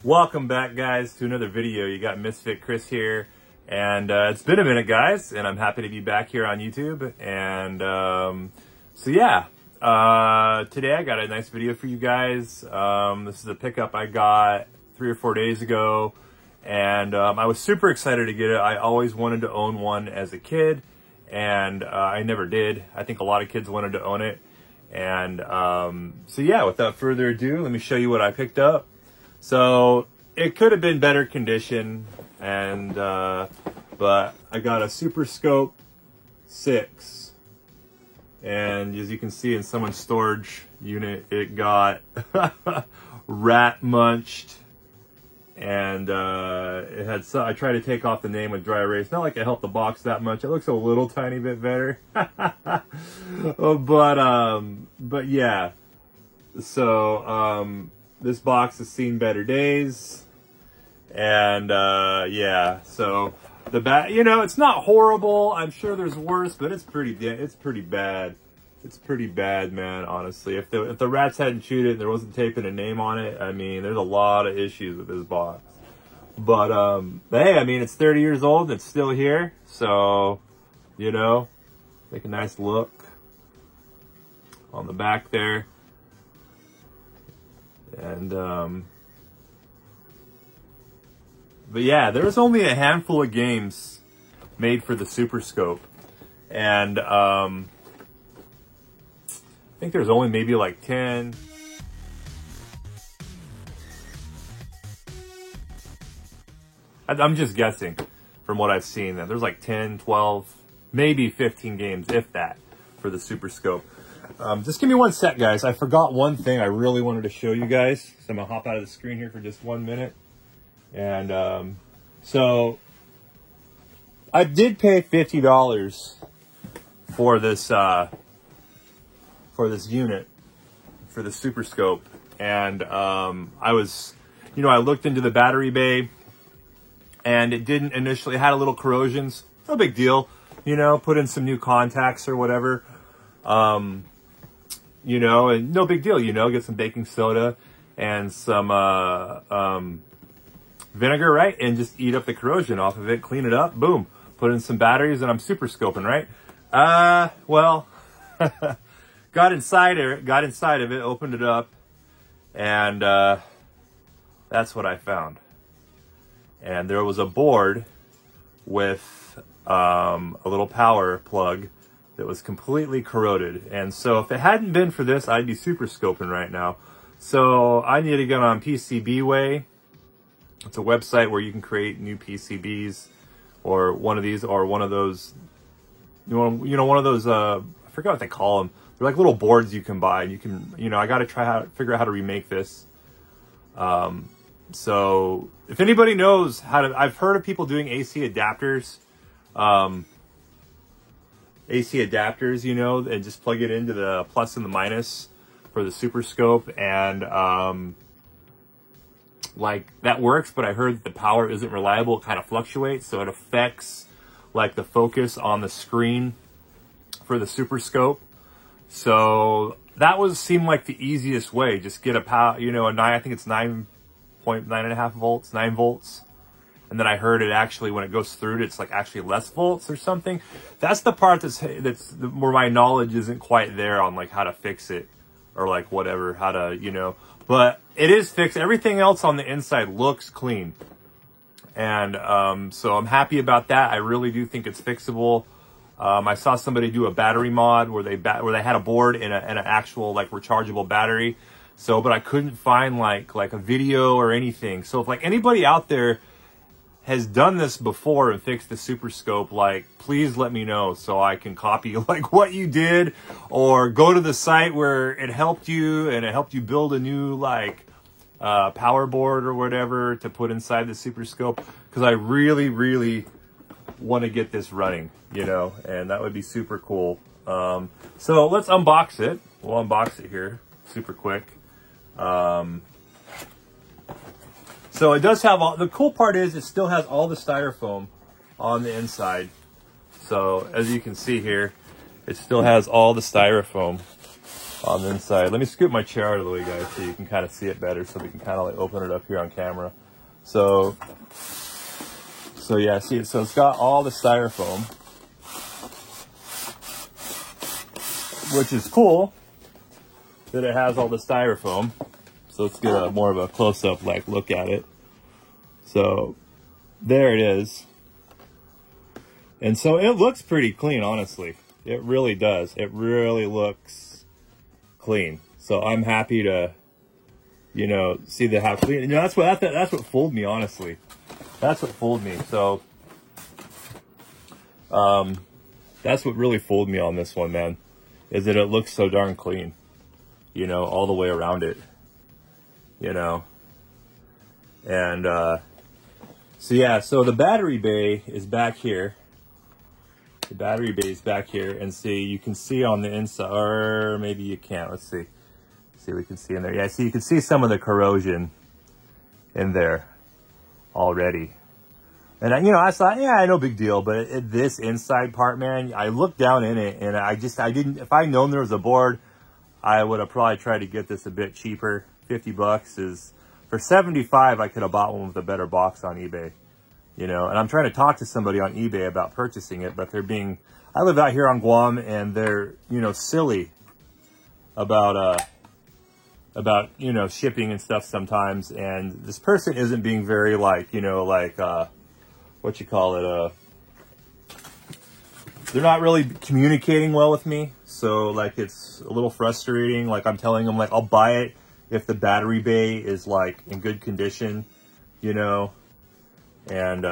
Welcome back, guys, to another video. You got Misfit Chris here, and it's been a minute, guys, and I'm happy to be back here on YouTube. And so yeah, today I got a nice video for you guys. This is a pickup I got 3 or 4 days ago, and I was super excited to get it. I always wanted to own one as a kid, and I never did. I think a lot of kids wanted to own it. And so yeah, without further ado, let me show you what I picked up. So it could have been better condition, and but I got a Super Scope 6, and as you can see in someone's storage unit, it got rat munched, and it had I tried to take off the name with dry erase. Not like it helped the box that much. It looks a little tiny bit better, but yeah. So this box has seen better days, and yeah, so the it's not horrible. I'm sure there's worse, but it's pretty bad. It's pretty bad, man, honestly. If the rats hadn't chewed it and there wasn't taping a name on it, I mean, there's a lot of issues with this box. But hey, I mean, it's 30 years old and it's still here, so take a nice look on the back there. And but yeah, there's only a handful of games made for the Super Scope, and I think there's only maybe like 10. I'm just guessing from what I've seen that there's like 10, 12, maybe 15 games, if that, for the Super Scope. Just give me one sec, guys. I forgot one thing I really wanted to show you guys. So I'm going to hop out of the screen here for just 1 minute. And so I did pay $50 for this unit, for the Super Scope. And I was, I looked into the battery bay, and it didn't initially, it had a little corrosions. No big deal. Put in some new contacts or whatever. And no big deal, get some baking soda and some vinegar, right? And just eat up the corrosion off of it, clean it up, boom. Put in some batteries, and I'm Super Scoping, right? Well, got inside of it, opened it up, and that's what I found. And there was a board with a little power plug that was completely corroded. And so if it hadn't been for this, I'd be Super Scoping right now. So I need to get on PCBWay. It's a website where you can create new PCBs, or one of these, or one of those, one of those, I forgot what they call them. They're like little boards you can buy, and you can, I got to figure out how to remake this. So if anybody knows how to, I've heard of people doing AC adapters, and just plug it into the plus and the minus for the Super Scope, and like that works, but I heard that the power isn't reliable. It kind of fluctuates, so it affects like the focus on the screen for the Super Scope. So that seemed like the easiest way. Just get a power, I think it's 9.5 volts, 9 volts. And then I heard it actually, when it goes through it, it's like actually less volts or something. That's the part that's where my knowledge isn't quite there on like how to fix it, or like whatever, how to, but it is fixed. Everything else on the inside looks clean. And so I'm happy about that. I really do think it's fixable. I saw somebody do a battery mod where they had a board and an actual like rechargeable battery. So, but I couldn't find like a video or anything. So if like anybody out there has done this before and fixed the Super Scope, like, please let me know so I can copy like what you did, or go to the site where it helped you, and it helped you build a new like power board or whatever to put inside the Super Scope, because I really, really want to get this running, and that would be super cool. So let's unbox it. We'll unbox it here super quick. So it does have the cool part is it still has all the styrofoam on the inside. So as you can see here, it still has all the styrofoam on the inside. Let me scoot my chair out of the way, guys, so you can kind of see it better, so we can kind of like open it up here on camera. So yeah, see it. So it's got all the styrofoam, which is cool that it has all the styrofoam. So let's get a more of a close-up like look at it. So there it is. And so it looks pretty clean, honestly. It really does. It really looks clean. So I'm happy to, you know, see how clean. You know, that's what fooled me, honestly. That's what fooled me. So that's what really fooled me on this one, man, is that it looks so darn clean, you know, all the way around it, you know. And so yeah, so the battery bay is back here. The battery bay is back here, and see, you can see on the inside, or maybe you can't. Let's see. See, we can see in there. Yeah, see, you can see some of the corrosion in there already. And, you know, I thought, yeah, no big deal. But this inside part, man, I looked down in it, and I didn't, if I'd known there was a board, I would have probably tried to get this a bit cheaper. 50 bucks is, for 75, I could have bought one with a better box on eBay. You know, and I'm trying to talk to somebody on eBay about purchasing it, but they're being, I live out here on Guam, and they're, you know, silly about, you know, shipping and stuff sometimes. And this person isn't being very, like, you know, like, what you call it, they're not really communicating well with me. So, like, it's a little frustrating. Like, I'm telling them, like, I'll buy it if the battery bay is, like, in good condition, you know. And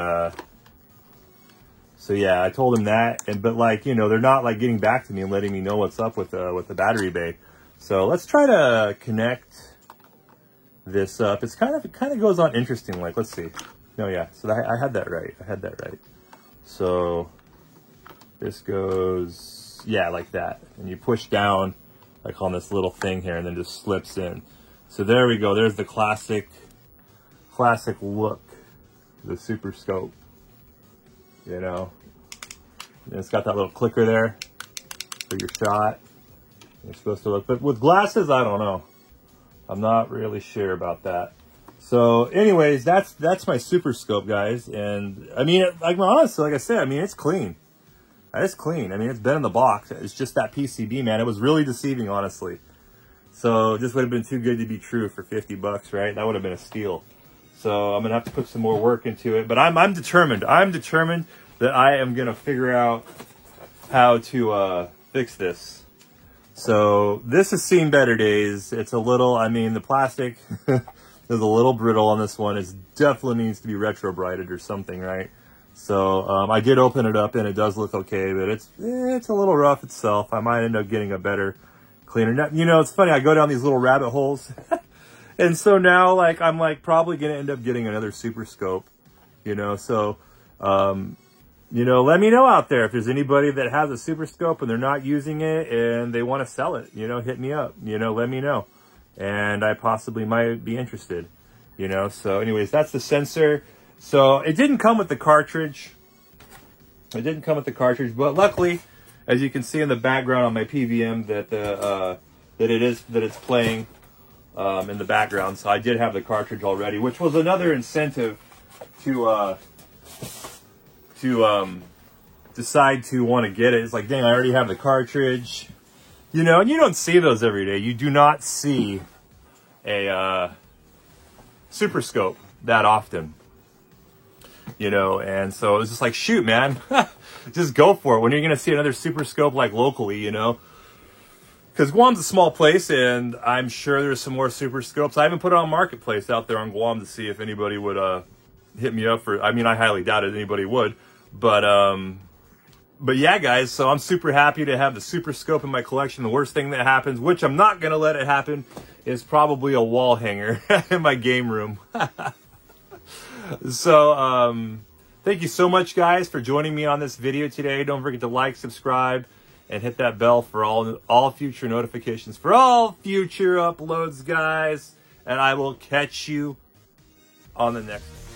so yeah, I told him that, but like, you know, they're not like getting back to me and letting me know what's up with the battery bay. So let's try to connect this up. It kind of goes on interesting. Like, let's see. No, yeah. So I had that right. I had that right. So this goes, yeah, like that. And you push down like on this little thing here, and then just slips in. So there we go. There's the classic look. The Super Scope, you know, and it's got that little clicker there for your shot. You're supposed to look, but with glasses, I don't know. I'm not really sure about that. So, anyways, that's my Super Scope, guys. And I mean, like, honestly, like I said, I mean, it's clean. It's clean. I mean, it's been in the box. It's just that PCB, man. It was really deceiving, honestly. So, it just would have been too good to be true for 50 bucks, right? That would have been a steal. So I'm gonna have to put some more work into it, but I'm determined. I'm determined that I am gonna figure out how to fix this. So this has seen better days. It's a little, I mean, the plastic is a little brittle on this one. It definitely needs to be retrobrighted or something, right? So I did open it up, and it does look okay, but it's a little rough itself. I might end up getting a better cleaner. You know, it's funny. I go down these little rabbit holes. And so now, like, I'm, like, probably going to end up getting another Super Scope, you know. So, you know, let me know out there if there's anybody that has a Super Scope and they're not using it and they want to sell it, you know, hit me up, you know, let me know. And I possibly might be interested, you know. So, anyways, that's the sensor. So, it didn't come with the cartridge. It didn't come with the cartridge, but luckily, as you can see in the background on my PVM, that it's playing in the background. So I did have the cartridge already, which was another incentive to decide to want to get it. It's like, dang, I already have the cartridge, you know. And you don't see those every day. You do not see a Super Scope that often, you know. And so it was just like, shoot, man, just go for it. When are you going to see another Super Scope, like, locally, you know? Because Guam's a small place, and I'm sure there's some more Super Scopes. I haven't put it on Marketplace out there on Guam to see if anybody would hit me up for. I mean, I highly doubt it anybody would, but yeah, guys. So I'm super happy to have the Super Scope in my collection. The worst thing that happens, which I'm not gonna let it happen, is probably a wall hanger in my game room. So thank you so much, guys, for joining me on this video today. Don't forget to like, subscribe, and hit that bell for all future notifications, for all future uploads, guys. And I will catch you on the next one.